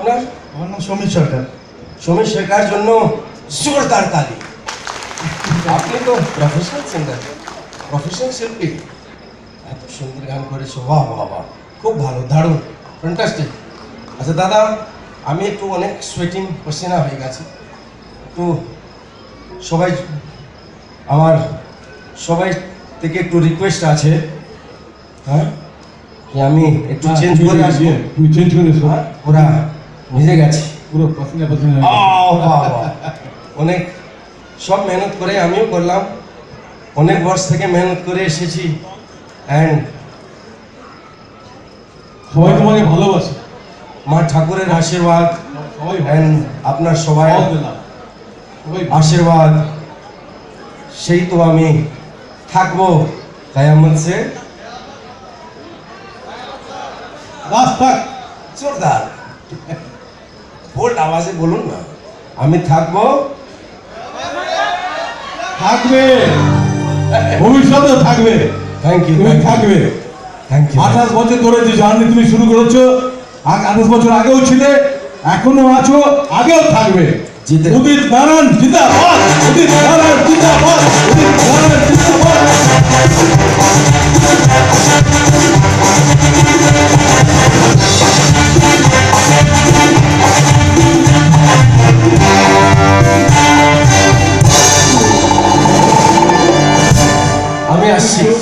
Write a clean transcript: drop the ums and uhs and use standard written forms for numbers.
আপনার? আমার নাম সমীর সরকার। সমীর সরকার জন্য জোরদার তালি। আপনি তো প্রফেশনাল সিঙ্গার, প্রফেশনাল শিল্পী, এত সুন্দর গান করেছো, বাহ বাহ বাহ, খুব ভালো, দারুণ, ফ্যান্টাস্টিক। আচ্ছা দাদা, আমি একটু অনেক সোয়েটিং পসিনা হয়ে গেছে, একটু সবাই আমার সবাই থেকে একটু রিকোয়েস্ট আছে, হ্যাঁ, যে আমি একটু চেঞ্জ করে আসবো। তুমি চেঞ্জ করে এসো। হ্যাঁ, ওরা ভিজে গেছে পুরো পছন্দ পছন্দ। অনেক সব মেহনত করে আমিও করলাম, অনেক বর্ষ থেকে মেহনত করে এসেছি, অ্যান্ড সবাই তোমাকে ভালোবাসে, মা ঠাকুরের আশীর্বাদ সবাই অ্যান্ড আপনার সবাই সবাই আশীর্বাদ, সেই তো আমি থাকবো কায়ামত সে। রাস্তা জোরদার বোল্ড আওয়াজে বলুন না, আমি থাকবো, থাকবে, ভবিষ্যতেও থাকবে। থ্যাংক ইউ, তুমি থাকবে। Thank you. 28 বছর ধরে যে জার্নি তুমি শুরু করেছো, 28 বছর আগেও ছিলে, এখনো আছো, আগেও থাকবে। জিতে- উদিত নারায়ণ জিন্দাবাদ, উদিত নারায়ণ জিন্দাবাদ, উদিত নারায়ণ জিন্দাবাদ। আমি আসছি।